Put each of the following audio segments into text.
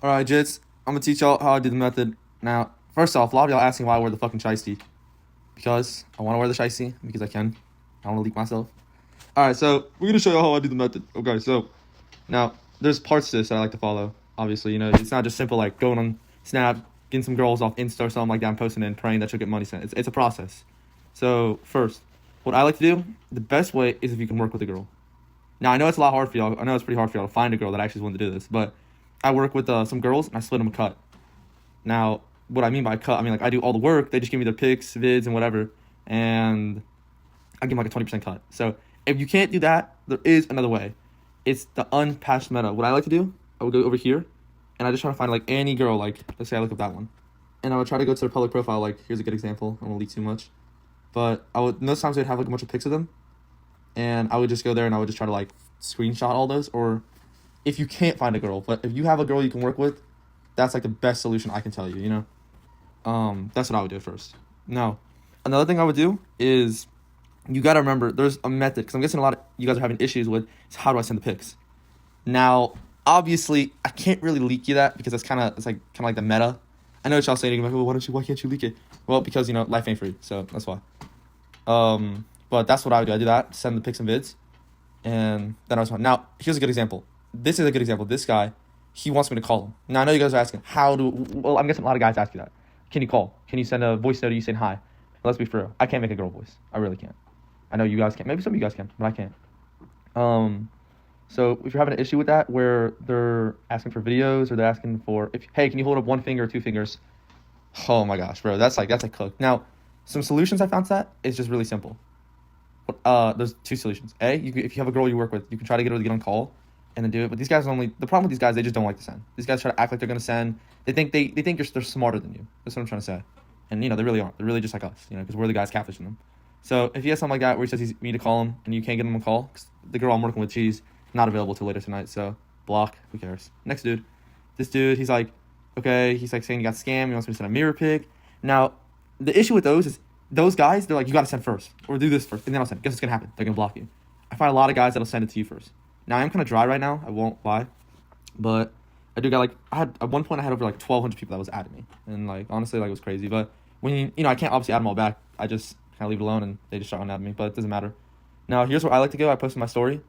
Alright, Jits, I'm gonna teach y'all how I do the method. Now, first off, a lot of y'all asking why I wear the fucking shiesty. Because I want to wear the shiesty, because I can. I want to leak myself. Alright, so we're gonna show y'all how I do the method. Okay, so now there's parts to this that I like to follow. Obviously, it's not just simple like going on Snap, getting some girls off Insta or something like that and posting it and praying that she'll get money sent. It's a process. So first, what I like to do, the best way is if you can work with a girl. Now I know it's a lot hard for y'all. I know it's pretty hard for y'all to find a girl that actually wants to do this, but I work with some girls and I split them a cut. Now, what I mean by cut, I mean like I do all the work. They just give me their pics, vids, and whatever, and I give them like a 20% cut. So if you can't do that, there is another way. It's the unpatched meta. What I like to do, I would go over here, and I just try to find like any girl. Like let's say I look up that one, and I would try to go to their public profile. Like here's a good example. I won't leak too much, but I would most times they'd have like a bunch of pics of them, and I would just go there and I would just try to like screenshot all those. Or if you can't find a girl, but if you have a girl you can work with, that's like the best solution I can tell you. That's what I would do at first. Now, another thing I would do is you gotta remember there's a method because I'm guessing a lot of you guys are having issues with is how do I send the pics. Now, obviously, I can't really leak you that because it's kind of like the meta. I know what y'all saying like, well, why can't you leak it? Well, because life ain't free, so that's why. But that's what I would do. I do that, send the pics and vids, and then I was fine. Now, here's a good example. This is a good example. This guy, he wants me to call him. Now I know you guys are asking well, I'm guessing a lot of guys ask you that. Can you call? Can you send a voice note of you saying hi? Let's be for real. I can't make a girl voice. I really can't. I know you guys can. Maybe some of you guys can, but I can't. So if you're having an issue with that, where they're asking for videos or they're asking for, hey, can you hold up one finger or two fingers? Oh my gosh, bro, that's like cook. Now, some solutions I found to that is just really simple. There's two solutions. If you have a girl you work with, you can try to get her to get on call and then do it. But these guys the problem with these guys, they just don't like to send. These guys try to act like they're gonna send. They think they're smarter than you. That's what I'm trying to say. And they really aren't. They're really just like us, because we're the guys catfishing them. So if he has something like that where he says you need to call him and you can't get him a call, 'cause the girl I'm working with, she's not available till later tonight, so block. Who cares? Next dude. This dude, he's like, okay, he's like saying he got scammed. He wants me to send a mirror pic. Now, the issue with those is those guys, they're like, you gotta send first or do this first, and then I'll send. Guess what's gonna happen? They're gonna block you. I find a lot of guys that'll send it to you first. Now I am kind of dry right now. I won't lie, but I do got at one point I had over like 1,200 people that was adding me, and like honestly like it was crazy. But when I can't obviously add them all back. I just kind of leave it alone and they just start on at me. But it doesn't matter. Now here's where I like to go. I posted my story.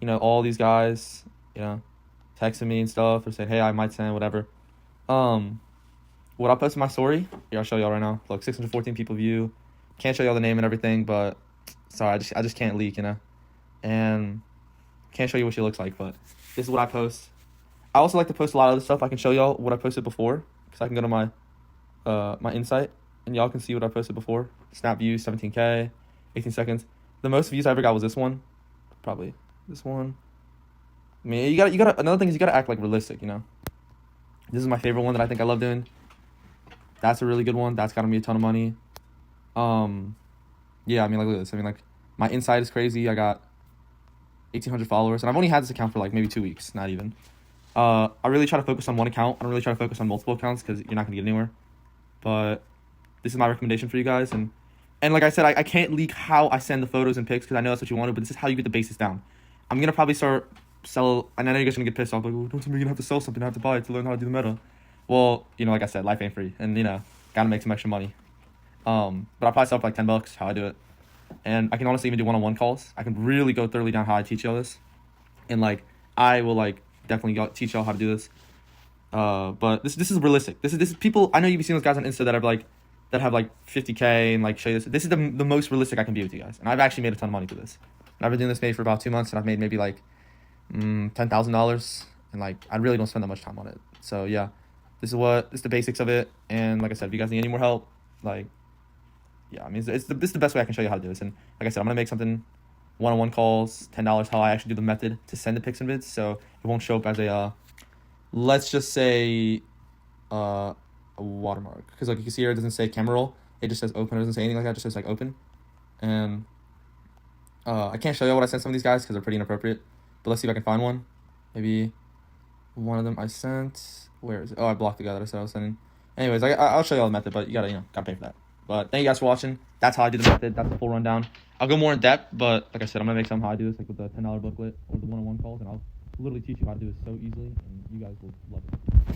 All these guys, texting me and stuff or saying, hey, I might send whatever. What I posted my story, here I'll show y'all right now. Look, 614 people view. Can't show y'all the name and everything, but sorry, I just can't leak, and can't show you what she looks like, but this is what I post. I also like to post a lot of other stuff. I can show y'all what I posted before because I can go to my my insight and y'all can see what I posted before. Snap views 17K, 18 seconds. The most views I ever got was this one, probably this one. I mean, you gotta. Another thing is you gotta act like realistic. This is my favorite one that I think I love doing. That's a really good one. That's gotten me a ton of money. Yeah, I mean, like, look at this. I mean, like, my insight is crazy. I got 1,800 followers, and I've only had this account for like maybe 2 weeks, not even. I really try to focus on one account. I don't really try to focus on multiple accounts because you're not gonna get anywhere. But this is my recommendation for you guys, and like I said, I can't leak how I send the photos and pics because I know that's what you wanted, but this is how you get the basics down. I'm gonna probably and I know you guys are gonna get pissed off, like, well, don't tell me you're gonna have to sell something, I have to buy it to learn how to do the meta. Well, like I said, life ain't free, and gotta make some extra money. But I'll probably sell for like $10 how I do it, and I can honestly even do one-on-one calls. I can really go thoroughly down how I teach y'all this, and like I will like definitely teach y'all how to do this. But this is realistic. This is people. I know you've seen those guys on Insta that have like 50K and like show you this. This is the most realistic I can be with you guys, and I've actually made a ton of money through this. And I've been doing this maybe for about 2 months, and I've made maybe like $10,000, and like I really don't spend that much time on it. So yeah, this is the basics of it. And like I said, if you guys need any more help, like yeah, I mean this is the best way I can show you how to do this. And like I said, I'm gonna make something one-on-one calls, $10 how I actually do the method to send the pics and vids, so it won't show up as a let's just say a watermark, because like you can see here it doesn't say camera roll, it just says open. It doesn't say anything like that, it just says like open. And I can't show you what I sent some of these guys because they're pretty inappropriate, but let's see if I can find one. Maybe one of them I sent, where is it? Oh, I blocked the guy that I said I was sending. Anyways, I'll show you all the method, but you gotta pay for that. But thank you guys for watching. That's how I do the method. That's the full rundown. I'll go more in depth, but like I said, I'm gonna make some how I do this, like with the $10 booklet or the one-on-one calls, and I'll literally teach you how to do this so easily, and you guys will love it.